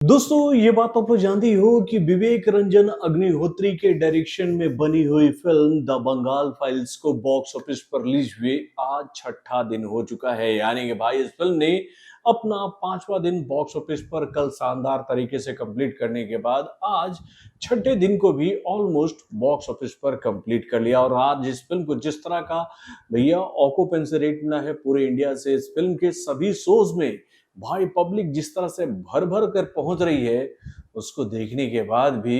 दोस्तों ये बात आप लोग जानते ही हो कि विवेक रंजन अग्निहोत्री के डायरेक्शन में बनी हुई फिल्म द बंगाल फाइल्स को बॉक्स ऑफिस पर रिलीज हुए आज छठा दिन हो चुका है। यानी कि भाई इस फिल्म ने अपना पांचवा दिन बॉक्स ऑफिस पर कल शानदार तरीके से कंप्लीट करने के बाद आज छठे दिन को भी ऑलमोस्ट बॉक्स ऑफिस पर कंप्लीट कर लिया। और आज इस फिल्म को जिस तरह का भैया ऑक्यूपेंसी रेट मिला है पूरे इंडिया से, इस फिल्म के सभी शोज में भाई पब्लिक जिस तरह से भर भर कर पहुंच रही है, उसको देखने के बाद भी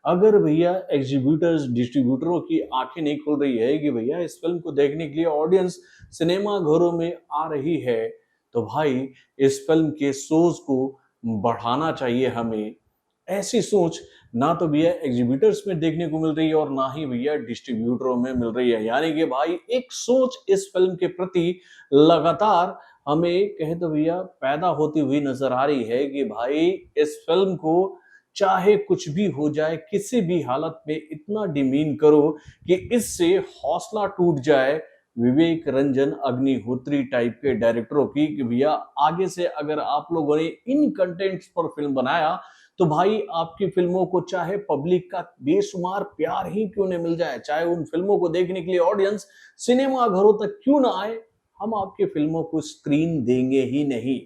अगर भैया एग्जीब्यूटर्स डिस्ट्रीब्यूटरों की आंखें नहीं खुल रही है कि भैया इस फिल्म को देखने के लिए ऑडियंस सिनेमा घरों में आ रही है, तो भाई इस फिल्म के शोज को बढ़ाना चाहिए हमें। ऐसी सोच ना तो भैया एग्जीब्यूटर्स में देखने को मिल रही है और ना ही भैया डिस्ट्रीब्यूटरों में मिल रही है। यानी कि भाई एक सोच इस फिल्म के प्रति लगातार हमें कहे तो भैया पैदा होती हुई नजर आ रही है कि भाई इस फिल्म को चाहे कुछ भी हो जाए, किसी भी हालत में इतना डिमीन करो कि इससे हौसला टूट जाए विवेक रंजन अग्निहोत्री टाइप के डायरेक्टरों की कि भैया आगे से अगर आप लोगों ने इन कंटेंट्स पर फिल्म बनाया तो भाई आपकी फिल्मों को चाहे पब्लिक का बेशुमार प्यार ही क्यों न मिल जाए, चाहे उन फिल्मों को देखने के लिए ऑडियंस सिनेमा घरों तक क्यों ना आए, हम आपकी फिल्मों को स्क्रीन देंगे ही नहीं।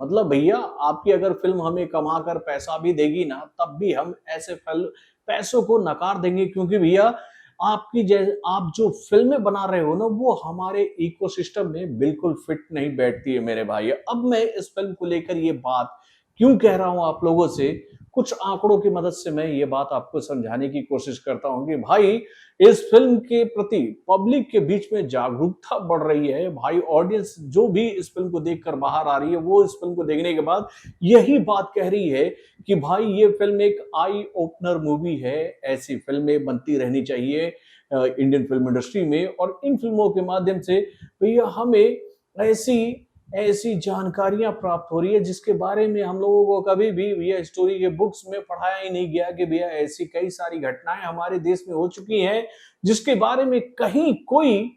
मतलब भैया आपकी अगर फिल्म हमें कमा कर पैसा भी देगी ना, तब भी हम ऐसे पैसों को नकार देंगे, क्योंकि भैया आप जो फिल्में बना रहे हो ना वो हमारे इकोसिस्टम में बिल्कुल फिट नहीं बैठती है मेरे भाई। अब मैं इस फिल्म को लेकर ये बात क्यों कह रहा हूं आप लोगों से, कुछ आंकड़ों की मदद से मैं ये बात आपको समझाने की कोशिश करता हूं कि भाई इस फिल्म के प्रति पब्लिक के बीच में जागरूकता बढ़ रही है। भाई ऑडियंस जो भी इस फिल्म को देखकर बाहर आ रही है वो इस फिल्म को देखने के बाद यही बात कह रही है कि भाई ये फिल्म एक आई ओपनर मूवी है। ऐसी फिल्में बनती रहनी चाहिए इंडियन फिल्म इंडस्ट्री में, और इन फिल्मों के माध्यम से भैया हमें ऐसी ऐसी जानकारियां प्राप्त हो रही है जिसके बारे में हम लोगों को कभी भी भैया स्टोरी के बुक्स में पढ़ाया ही नहीं गया कि भैया ऐसी कई सारी घटनाएं हमारे देश में हो चुकी हैं जिसके बारे में कहीं कोई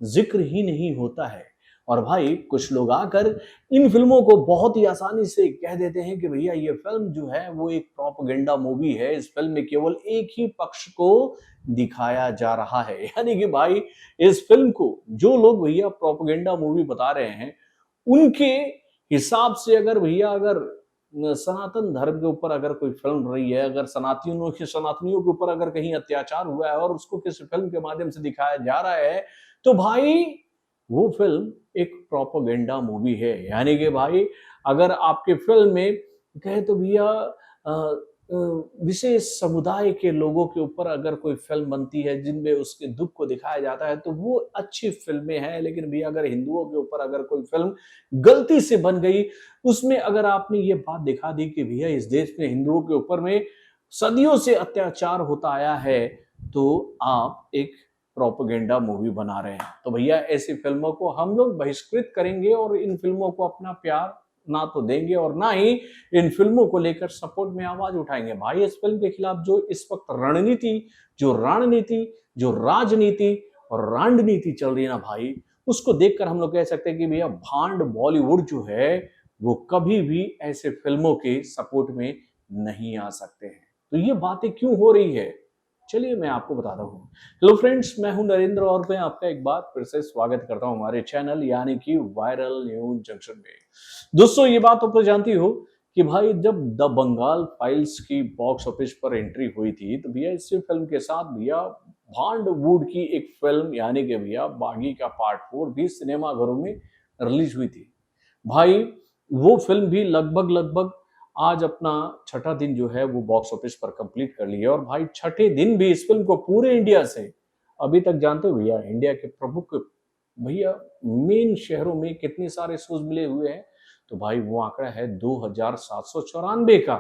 जिक्र ही नहीं होता है। और भाई कुछ लोग आकर इन फिल्मों को बहुत ही आसानी से कह देते हैं कि भैया ये फिल्म जो है वो एक प्रोपेगेंडा मूवी है, इस फिल्म में केवल एक ही पक्ष को दिखाया जा रहा है। यानी कि भाई इस फिल्म को जो लोग भैया प्रोपेगेंडा मूवी बता रहे हैं उनके हिसाब से अगर भैया अगर सनातन धर्म के ऊपर अगर कोई फिल्म रही है, अगर सनातनियों के ऊपर अगर कहीं अत्याचार हुआ है और उसको किसी फिल्म के माध्यम से दिखाया जा रहा है, तो भाई वो फिल्म एक प्रोपेगेंडा मूवी है। यानी कि भाई अगर आपके फिल्म में कहे तो भैया विशेष समुदाय के लोगों के ऊपर अगर कोई फिल्म बनती है जिनमें उसके दुख को दिखाया जाता है तो वो अच्छी फिल्में हैं। लेकिन भैया अगर हिंदुओं के ऊपर अगर कोई फिल्म गलती से बन गई, उसमें अगर आपने ये बात दिखा दी कि भैया इस देश में हिंदुओं के ऊपर में सदियों से अत्याचार होता आया है, तो आप एक प्रोपेगेंडा मूवी बना रहे हैं। तो भैया ऐसी फिल्मों को हम लोग बहिष्कृत करेंगे और इन फिल्मों को अपना प्यार ना तो देंगे और ना ही इन फिल्मों को लेकर सपोर्ट में आवाज उठाएंगे। भाई इस फिल्म के खिलाफ जो इस वक्त रणनीति, जो राजनीति और रांडनीति चल रही है ना भाई, उसको देखकर हम लोग कह सकते हैं कि भैया भांड बॉलीवुड जो है वो कभी भी ऐसे फिल्मों के सपोर्ट में नहीं आ सकते हैं। तो ये बातें क्यों हो रही है, चलिए मैं आपको बताता हूँ। हेलो फ्रेंड्स, मैं हूं नरेंद्र और मैं आपका एक बार फिर से स्वागत करता हूं हमारे चैनल यानी कि वायरल न्यूज जंक्शन में। दोस्तों ये बात तो जानती हो कि भाई जब द बंगाल फाइल्स की बॉक्स ऑफिस पर एंट्री हुई थी तो भैया इसी फिल्म के साथ भैया भांडवुड की एक फिल्म यानी कि भैया बागी का पार्ट 4 भी सिनेमा घरों में रिलीज हुई थी। भाई वो फिल्म भी लगभग लगभग आज अपना छठा दिन जो है वो बॉक्स ऑफिस पर कंप्लीट कर लिया। और भाई छठे दिन भी इस फिल्म को पूरे इंडिया से, अभी तक जानते हो भैया इंडिया के प्रमुख भैया मेन शहरों में कितने सारे शोज मिले हुए हैं, तो भाई वो आंकड़ा है 2794 का।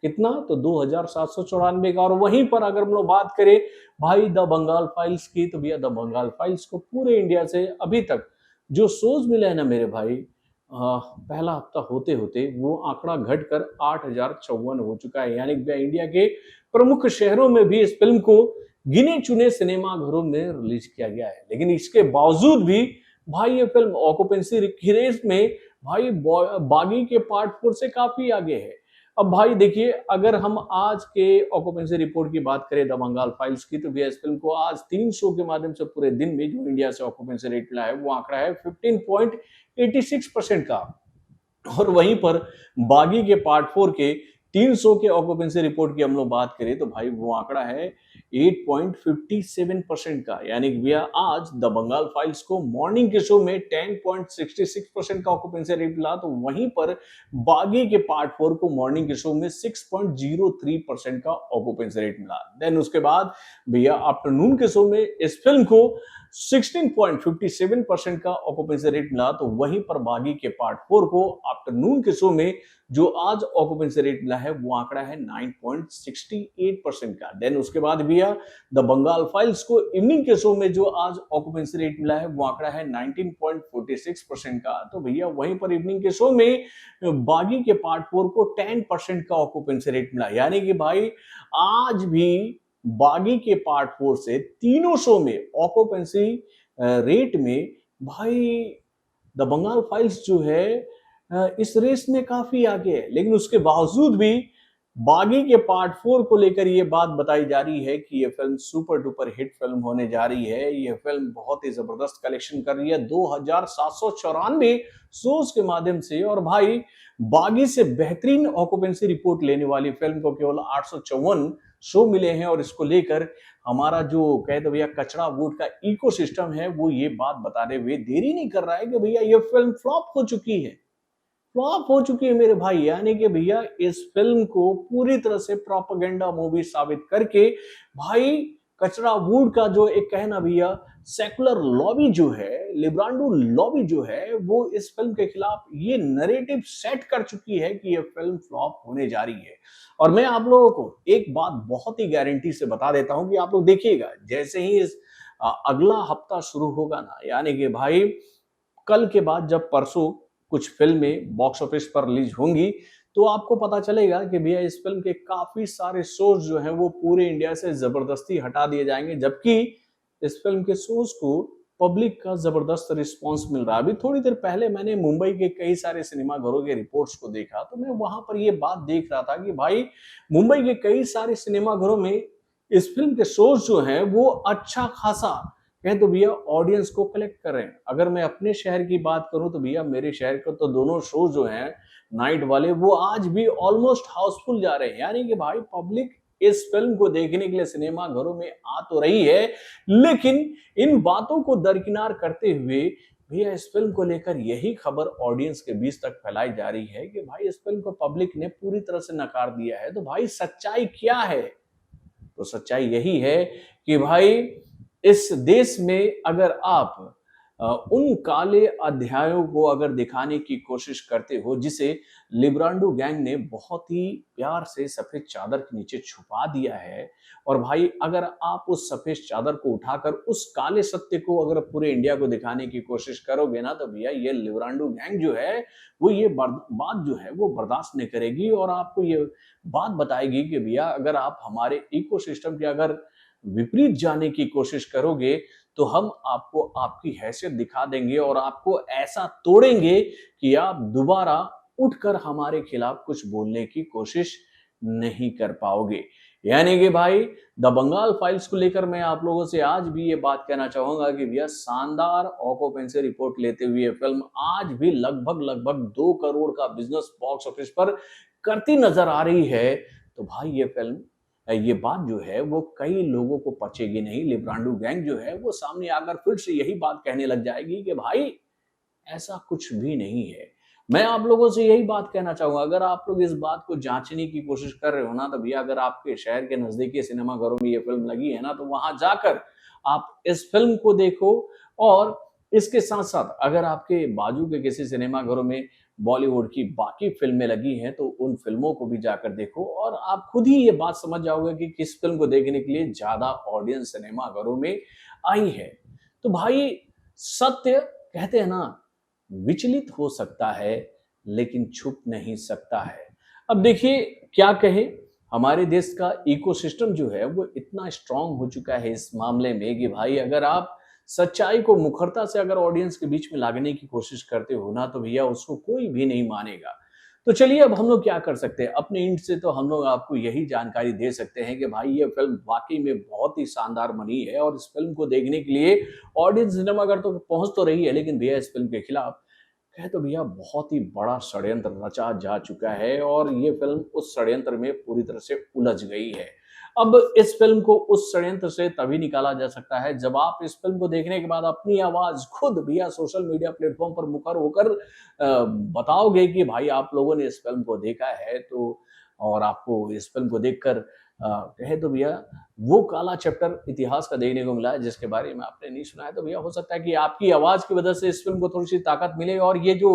कितना, तो 2794 का। और वहीं पर अगर हम लोग बात करें भाई द बंगाल फाइल्स की, तो भैया द बंगाल फाइल्स को पूरे इंडिया से अभी तक जो शोज मिले हैं ना मेरे भाई, पहला हफ्ता होते होते वो आंकड़ा घटकर 8054 हो चुका है। यानी इंडिया के प्रमुख शहरों में भी इस फिल्म को गिने चुने सिनेमा घरों में रिलीज किया गया है। लेकिन इसके बावजूद भी भाई ये फिल्म ऑक्यूपेंसी रेट में भाई बागी के पार्ट 4 से काफी आगे है। अब भाई देखिए, अगर हम आज के ऑक्यूपेंसी रिपोर्ट की बात करें द बंगाल फाइल्स की, तो भैया इस फिल्म को आज 3 शो के माध्यम से पूरे दिन में जो इंडिया से ऑक्यूपेंसी रेट मिला है वो आंकड़ा है 15.86% का। और वहीं पर बागी के पार्ट 4 के 300 के ऑक्यूपेंसी रिपोर्ट की हम लोग बात करें तो भाई वो आंकड़ा है 8.57% का। यानी कि भैया आज द बंगाल फाइल्स को मॉर्निंग के शो में 10.66% का ऑक्यूपेंसी रेट मिला, तो वहीं पर बागी के पार्ट 4 को मॉर्निंग के शो में 6.03% का ऑक्यूपेंसी रेट मिला। देन उसके बाद भैया आफ्टरनून के शो में इस फिल्म को 16.57% का ऑक्यूपेंसी रेट मिला, तो वहीं पर बागी के पार्ट 4 को आफ्टरनून के शो में जो आज ऑक्यूपेंसी रेट मिला है वो आंकड़ा है 9.68% का। देन उसके बाद भैया द बंगाल फाइल्स को इवनिंग के शो में जो आज ऑक्यूपेंसी रेट मिला है वो आंकड़ा है 19.46% का। तो भैया वहीं पर इवनिंग के शो में बागी के पार्ट 4 को 10% का ऑक्यूपेंसी रेट मिला। यानी कि भाई आज भी बागी के पार्ट 4 से तीनों शो में ऑक्यूपेंसी रेट में भाई द बंगाल फाइल्स जो है इस रेस में काफी आगे है। लेकिन उसके बावजूद भी बागी के पार्ट 4 को लेकर ये बात बताई जा रही है कि ये film super duper hit film होने जा रही है। ये फिल्म बहुत ही जबरदस्त कलेक्शन कर रही है 2794 शोज के माध्यम से। और भाई बागी से बेहतरीन ऑक्यूपेंसी रिपोर्ट लेने वाली फिल्म को केवल 854 शो मिले हैं। और इसको लेकर हमारा जो कहते भैया कचरा वोट का इकोसिस्टम है वो ये बात बताने हुए देरी नहीं कर रहा है कि भैया ये फिल्म फ्लॉप हो चुकी है, फ्लॉप हो चुकी है मेरे भाई। यानी कि भैया इस फिल्म को पूरी तरह से प्रोपेगेंडा मूवी साबित करके भाई कचरा वुड का जो एक कहना भैया सेकुलर लॉबी जो है, लिब्रांडो लॉबी जो है, वो इस फिल्म के खिलाफ ये नैरेटिव सेट कर चुकी है कि ये फिल्म फ्लॉप होने जा रही है। और मैं आप लोगों को एक बात बहुत ही गारंटी से बता देता हूं कि आप लोग देखिएगा जैसे ही इस अगला हफ्ता शुरू होगा ना, यानी कि भाई कल के बाद जब परसों कुछ फिल्में बॉक्स ऑफिस पर रिलीज होंगी तो आपको पता चलेगा कि भैया इस फिल्म के काफी सारे शोज जो हैं वो पूरे इंडिया से जबरदस्ती हटा दिए जाएंगे, जबकि इस फिल्म के शोज को पब्लिक का जबरदस्त रिस्पांस मिल रहा है। अभी थोड़ी देर पहले मैंने मुंबई के कई सारे सिनेमा घरों के रिपोर्ट्स को देखा तो मैं वहां पर ये बात देख रहा था कि भाई मुंबई के कई सारे सिनेमा घरों में इस फिल्म के शोज जो हैं वो अच्छा खासा कहें तो भैया ऑडियंस को कलेक्ट कर रहे हैं। अगर मैं अपने शहर की बात करूं तो भैया मेरे शहर के तो दोनों शो जो हैं नाइट वाले वो आज भी ऑलमोस्ट हाउसफुल जा रहे हैं। यानी कि भाई पब्लिक इस फिल्म को देखने के लिए सिनेमा घरों में आ तो रही है, लेकिन इन बातों को दरकिनार करते हुए भैया इस फिल्म को लेकर यही खबर ऑडियंस के बीच तक फैलाई जा रही है कि भाई इस फिल्म को पब्लिक ने पूरी तरह से नकार दिया है। तो भाई सच्चाई क्या है? तो सच्चाई यही है कि भाई इस देश में अगर आप उन काले अध्यायों को अगर दिखाने की कोशिश करते हो जिसे लिब्रांडो गैंग ने बहुत ही प्यार से सफेद चादर के नीचे छुपा दिया है, और भाई अगर आप उस सफेद चादर को उठाकर उस काले सत्य को अगर पूरे इंडिया को दिखाने की कोशिश करोगे ना, तो भैया ये लिब्रांडो गैंग जो है वो ये बात जो है वो बर्दाश्त नहीं करेगी और आपको ये बात बताएगी कि भैया अगर आप हमारे इकोसिस्टम के अगर विपरीत जाने की कोशिश करोगे तो हम आपको आपकी हैसियत दिखा देंगे और आपको ऐसा तोड़ेंगे कि आप दोबारा उठकर हमारे खिलाफ कुछ बोलने की कोशिश नहीं कर पाओगे। यानी कि भाई द बंगाल फाइल्स को लेकर मैं आप लोगों से आज भी ये बात कहना चाहूंगा कि भैया शानदार ऑक्यूपेंसी रिपोर्ट लेते हुए फिल्म आज भी लगभग 2 करोड़ का बिजनेस बॉक्स ऑफिस पर करती नजर आ रही है। तो भाई ये फिल्म ये बात जो है वो कई लोगों को पचेगी नहीं। लिब्रांडो गैंग जो है वो सामने आकर फिर से यही बात कहने लग जाएगी कि भाई ऐसा कुछ भी नहीं है। मैं आप लोगों से यही बात कहना चाहूंगा, अगर आप लोग इस बात को जांचने की कोशिश कर रहे हो ना, तो भैया अगर आपके शहर के नजदीकी सिनेमा घरों में ये फिल्म लगी है ना, तो वहां जाकर आप इस फिल्म को देखो। और इसके साथ साथ अगर आपके बाजू के किसी सिनेमा घरों में बॉलीवुड की बाकी फिल्में लगी हैं तो उन फिल्मों को भी जाकर देखो और आप खुद ही ये बात समझ जाओगे कि किस फिल्म को देखने के लिए ज्यादा ऑडियंस सिनेमा घरों में आई है। तो भाई सत्य कहते हैं ना विचलित हो सकता है लेकिन छुप नहीं सकता है। अब देखिए क्या कहें, हमारे देश का इकोसिस्टम जो है वो इतना स्ट्रांग हो चुका है इस मामले में कि भाई अगर आप सच्चाई को मुखरता से अगर ऑडियंस के बीच में लाने की कोशिश करते हो ना, तो भैया उसको कोई भी नहीं मानेगा। तो चलिए अब हम लोग क्या कर सकते हैं? अपने एंड से तो हम लोग आपको यही जानकारी दे सकते हैं कि भाई ये फ़िल्म वाक़ई में बहुत ही शानदार बनी है और इस फ़िल्म को देखने के लिए ऑडियंस सिनेमाघर तो पहुँच तो रही है, लेकिन भैया इस फ़िल्म के खिलाफ कहें तो भैया बहुत ही बड़ा षड्यंत्र रचा जा चुका है और ये फ़िल्म उस षड्यंत्र में पूरी तरह से उलझ गई है। अब इस फ़िल्म को उस षड्यंत्र से तभी निकाला जा सकता है जब आप इस फ़िल्म को देखने के बाद अपनी आवाज़ खुद भैया सोशल मीडिया प्लेटफ़ॉर्म पर मुखर होकर बताओगे कि भाई आप लोगों ने इस फ़िल्म को देखा है तो और आपको इस फ़िल्म को देखकर कहें तो भैया वो काला चैप्टर इतिहास का देखने को मिला है जिसके बारे में आपने नहीं सुना है, तो भैया हो सकता है कि आपकी आवाज़ की वजह से इस फ़िल्म को थोड़ी-सी ताकत मिले और ये जो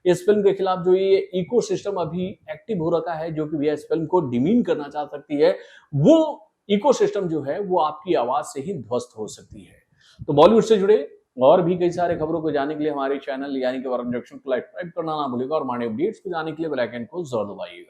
इस फ़िल्म के खिलाफ जो ये इकोसिस्टम अभी एक्टिव हो रखा है, जो कि भैया इस फ़िल्म को डिमीन करना चाह सकती है, वो इकोसिस्टम जो है वो आपकी आवाज़ से ही ध्वस्त हो सकती है। तो बॉलीवुड से जुड़े और भी कई सारे खबरों को जानने के लिए हमारे चैनल यानी कि वाराणसी जंक्शन को लाइक करना ना भूलिएगा और हमारे अपडेट्स को जानने के लिए बेल आइकन को ज़रूर दबाइएगा।